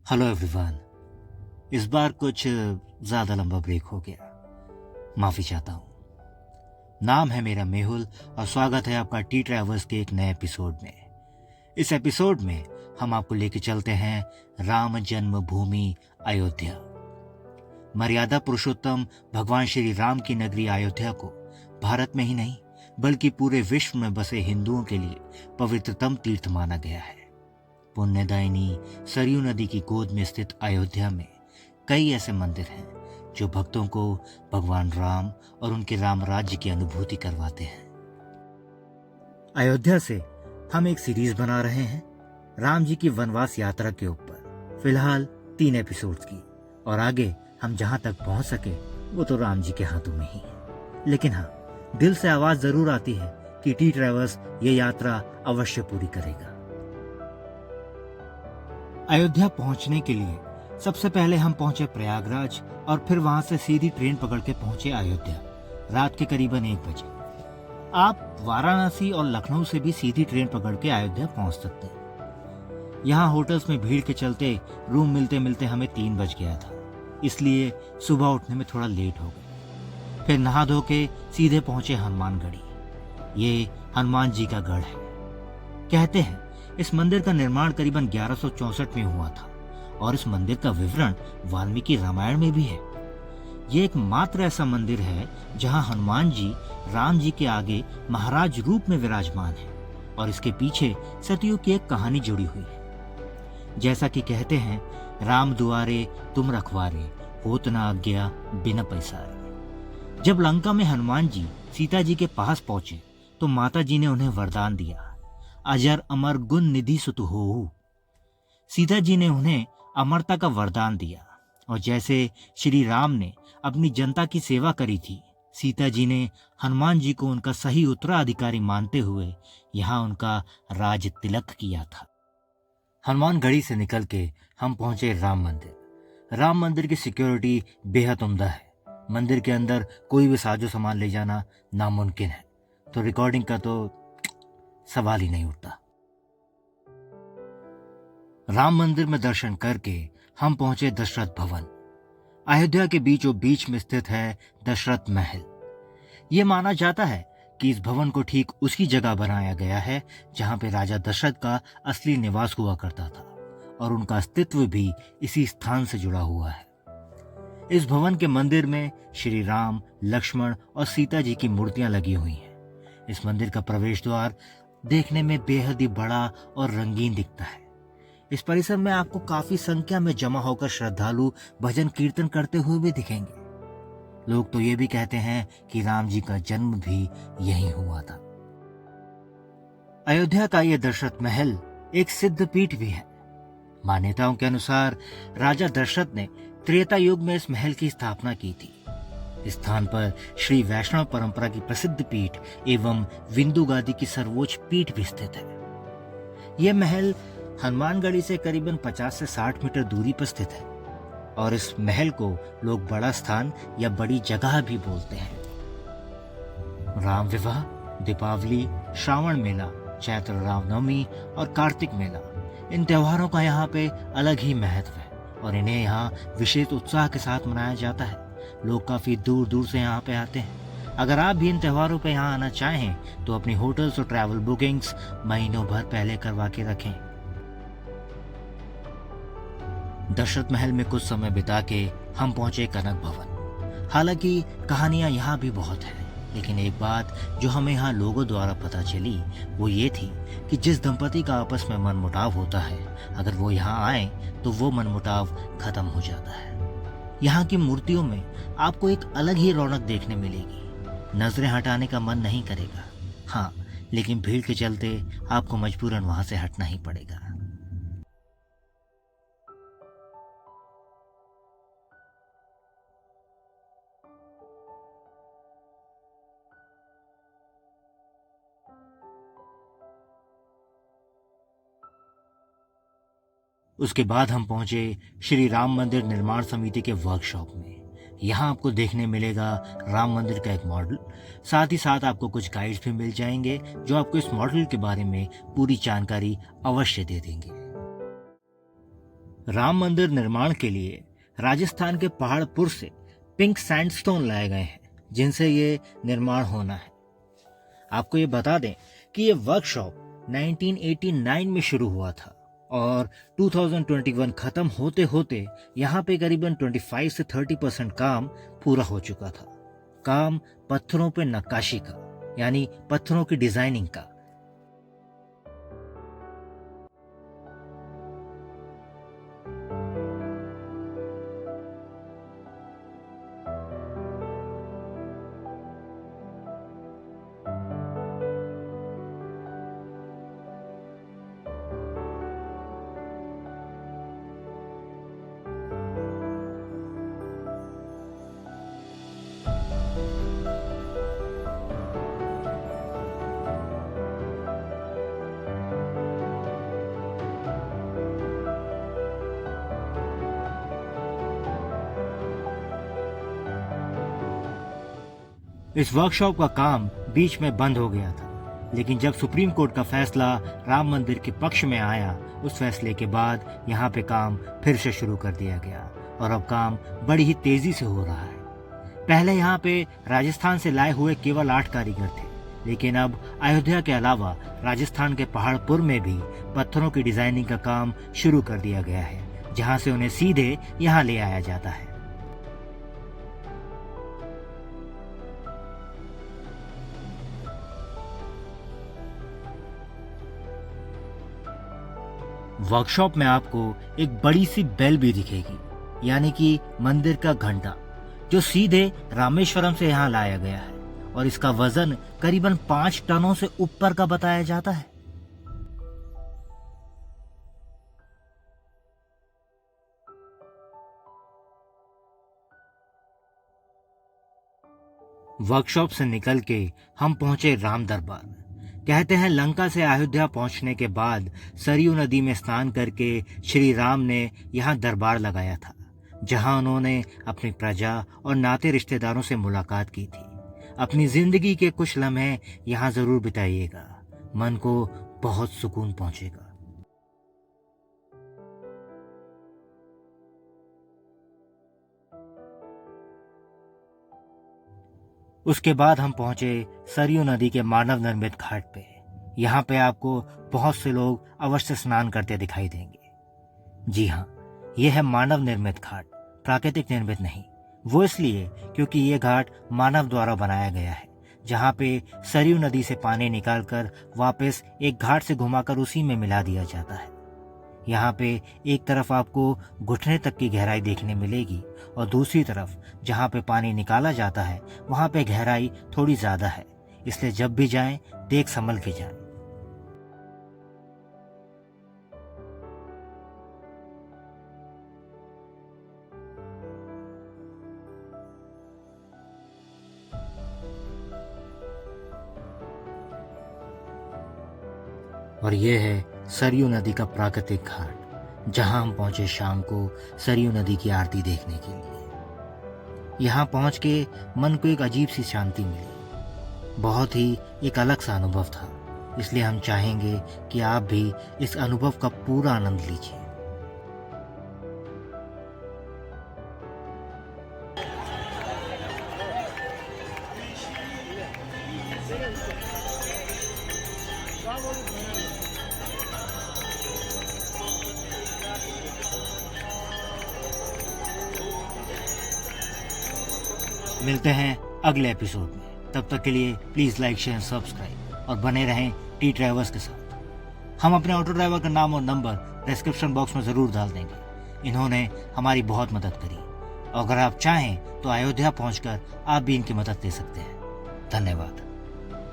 Hello everyone. इस बार कुछ ज़्यादा लंबा ब्रेक हो गया, माफ़ी चाहता हूँ। नाम है मेरा मेहुल और स्वागत है आपका टी ट्रैवल्स के एक नए एपिसोड में। इस एपिसोड में हम आपको लेके चलते हैं राम जन्मभूमि अयोध्या। मर्यादा पुरुषोत्तम भगवान श्री राम की नगरी अयोध्या को भारत में ही नहीं बल्कि पूरे विश्व में बसे हिंदुओं के लिए पवित्रतम तीर्थ माना गया है। पुण्यदायिनी सरयू नदी की गोद में स्थित अयोध्या में कई ऐसे मंदिर हैं जो भक्तों को भगवान राम और उनके राम राज्य की अनुभूति करवाते हैं। अयोध्या से हम एक सीरीज बना रहे हैं राम जी की वनवास यात्रा के ऊपर, फिलहाल 3 एपिसोड्स की, और आगे हम जहां तक पहुंच सके वो तो राम जी के हाथों में ही है। लेकिन हाँ, दिल से आवाज जरूर आती है कि टी ट्रैवल्स ये यात्रा अवश्य पूरी करेगा। अयोध्या पहुंचने के लिए सबसे पहले हम पहुंचे प्रयागराज और फिर वहां से सीधी ट्रेन पकड़ के पहुंचे अयोध्या रात के करीबन 1 बजे। आप वाराणसी और लखनऊ से भी सीधी ट्रेन पकड़ के अयोध्या पहुंच सकते हैं। यहाँ होटल्स में भीड़ के चलते रूम मिलते मिलते हमें 3 बज गया था, इसलिए सुबह उठने में थोड़ा लेट हो गए। फिर नहा धो के सीधे पहुंचे हनुमानगढ़ी। ये हनुमान जी का गढ़ है। कहते हैं इस मंदिर का निर्माण करीबन 1164 में हुआ था और इस मंदिर का विवरण वाल्मीकि रामायण में भी है। ये एक मात्र ऐसा मंदिर है जहां हनुमान जी राम जी के आगे महाराज रूप में विराजमान है और इसके पीछे सतयुग की एक कहानी जुड़ी हुई है। जैसा कि कहते हैं, राम दुआरे तुम रखवारे, होत न आज्ञा बिना पैसारे। जब लंका में हनुमान जी सीता जी के पास पहुंचे तो माता जी ने उन्हें वरदान दिया, अजर अमर गुण निधि सुत होहु। सीता जी ने उन्हें अमरता का वरदान दिया और जैसे श्री राम ने अपनी जनता की सेवा करी थी, सीता जी ने हनुमान जी को उनका सही उत्तराधिकारी मानते हुए यहाँ उनका राज तिलक किया था। हनुमानगढ़ी से निकल के हम पहुंचे राम मंदिर। राम मंदिर की सिक्योरिटी बेहद उम्दा है। मंदिर के अंदर कोई भी साजो सामान ले जाना नामुमकिन है, तो रिकॉर्डिंग का तो सवाल ही नहीं उठता। राम मंदिर में दर्शन करके हम पहुंचे दशरथ भवन। अयोध्या के बीचों बीच में स्थित है दशरथ महल। यह माना जाता है कि इस भवन को ठीक उसी जगह बनाया गया है जहां पे राजा दशरथ का असली निवास हुआ करता था और उनका अस्तित्व भी इसी स्थान से जुड़ा हुआ है। इस भवन के मंदिर में श्री राम, लक्ष्मण और सीता जी की मूर्तियां लगी हुई हैं। इस मंदिर का प्रवेश द्वार देखने में बेहद ही बड़ा और रंगीन दिखता है। इस परिसर में आपको काफी संख्या में जमा होकर श्रद्धालु भजन कीर्तन करते हुए भी दिखेंगे। लोग तो ये भी कहते हैं कि राम जी का जन्म भी यहीं हुआ था। अयोध्या का यह दशरथ महल एक सिद्ध पीठ भी है। मान्यताओं के अनुसार राजा दशरथ ने त्रेता युग में इस महल की स्थापना की थी। इस स्थान पर श्री वैष्णव परंपरा की प्रसिद्ध पीठ एवं विंदु गादी की सर्वोच्च पीठ भी स्थित है। यह महल हनुमानगढ़ी से करीबन 50 से 60 मीटर दूरी पर स्थित है और इस महल को लोग बड़ा स्थान या बड़ी जगह भी बोलते हैं। राम विवाह, दीपावली, श्रावण मेला, चैत्र रामनवमी और कार्तिक मेला, इन त्योहारों का यहाँ पे अलग ही महत्व है और इन्हें यहाँ विशेष उत्साह के साथ मनाया जाता है। लोग काफी दूर दूर से यहाँ पे आते हैं। अगर आप भी इन त्योहारों पे यहाँ आना चाहें तो अपनी होटल्स और ट्रैवल बुकिंग्स महीनों भर पहले करवा के रखें। दशरथ महल में कुछ समय बिता के हम पहुंचे कनक भवन। हालांकि कहानियां यहाँ भी बहुत हैं, लेकिन एक बात जो हमें यहाँ लोगों द्वारा पता चली वो ये थी कि जिस दंपति का आपस में मनमुटाव होता है, अगर वो यहाँ आए तो वो मनमुटाव खत्म हो जाता है। यहाँ की मूर्तियों में आपको एक अलग ही रौनक देखने मिलेगी। नजरें हटाने का मन नहीं करेगा, हाँ, लेकिन भीड़ के चलते आपको मजबूरन वहां से हटना ही पड़ेगा। उसके बाद हम पहुंचे श्री राम मंदिर निर्माण समिति के वर्कशॉप में। यहाँ आपको देखने मिलेगा राम मंदिर का एक मॉडल, साथ ही साथ आपको कुछ गाइड्स भी मिल जाएंगे जो आपको इस मॉडल के बारे में पूरी जानकारी अवश्य दे देंगे। राम मंदिर निर्माण के लिए राजस्थान के पहाड़पुर से पिंक सैंडस्टोन लाए गए हैं, जिनसे ये निर्माण होना है। आपको ये बता दें कि ये वर्कशॉप 1989 में शुरू हुआ था और 2021 खत्म होते होते यहाँ पे करीबन 25 से 30% काम पूरा हो चुका था। काम पत्थरों पे नक्काशी का, यानी पत्थरों की डिजाइनिंग का। इस वर्कशॉप का काम बीच में बंद हो गया था, लेकिन जब सुप्रीम कोर्ट का फैसला राम मंदिर के पक्ष में आया, उस फैसले के बाद यहाँ पे काम फिर से शुरू कर दिया गया और अब काम बड़ी ही तेजी से हो रहा है। पहले यहाँ पे राजस्थान से लाए हुए केवल 8 कारीगर थे, लेकिन अब अयोध्या के अलावा राजस्थान के पहाड़पुर में भी पत्थरों की डिजाइनिंग का काम शुरू कर दिया गया है, जहाँ से उन्हें सीधे यहाँ ले आया जाता है। वर्कशॉप में आपको एक बड़ी सी बेल भी दिखेगी, यानी कि मंदिर का घंटा, जो सीधे रामेश्वरम से यहाँ लाया गया है और इसका वजन करीबन 5 टनों से ऊपर का बताया जाता है। वर्कशॉप से निकल के हम पहुंचे राम दरबार। कहते हैं लंका से अयोध्या पहुंचने के बाद सरयू नदी में स्नान करके श्री राम ने यहाँ दरबार लगाया था, जहाँ उन्होंने अपनी प्रजा और नाते रिश्तेदारों से मुलाकात की थी। अपनी जिंदगी के कुछ लम्हे यहाँ जरूर बिताइएगा, मन को बहुत सुकून पहुंचेगा। उसके बाद हम पहुंचे सरयू नदी के मानव निर्मित घाट पे। यहाँ पे आपको बहुत से लोग अवश्य स्नान करते दिखाई देंगे। जी हाँ, यह है मानव निर्मित घाट, प्राकृतिक निर्मित नहीं। वो इसलिए क्योंकि ये घाट मानव द्वारा बनाया गया है, जहाँ पे सरयू नदी से पानी निकालकर वापस एक घाट से घुमाकर उसी में मिला दिया जाता है। यहाँ पे एक तरफ आपको घुटने तक की गहराई देखने मिलेगी और दूसरी तरफ जहाँ पे पानी निकाला जाता है वहाँ पे गहराई थोड़ी ज्यादा है, इसलिए जब भी जाएं देख संभल के जाएं। और ये है सरयू नदी का प्राकृतिक घाट, जहां हम पहुंचे शाम को सरयू नदी की आरती देखने के लिए। यहाँ पहुंच के मन को एक अजीब सी शांति मिली, बहुत ही एक अलग सा अनुभव था। इसलिए हम चाहेंगे कि आप भी इस अनुभव का पूरा आनंद लीजिए। मिलते हैं अगले एपिसोड में। तब तक के लिए प्लीज लाइक शेयर सब्सक्राइब और बने रहें टी ड्राइवर्स के साथ। हम अपने ऑटो ड्राइवर का नाम और नंबर डिस्क्रिप्शन बॉक्स में जरूर डाल देंगे। इन्होंने हमारी बहुत मदद करी। अगर आप चाहें तो अयोध्या पहुंचकर आप भी इनकी मदद ले सकते हैं। धन्यवाद।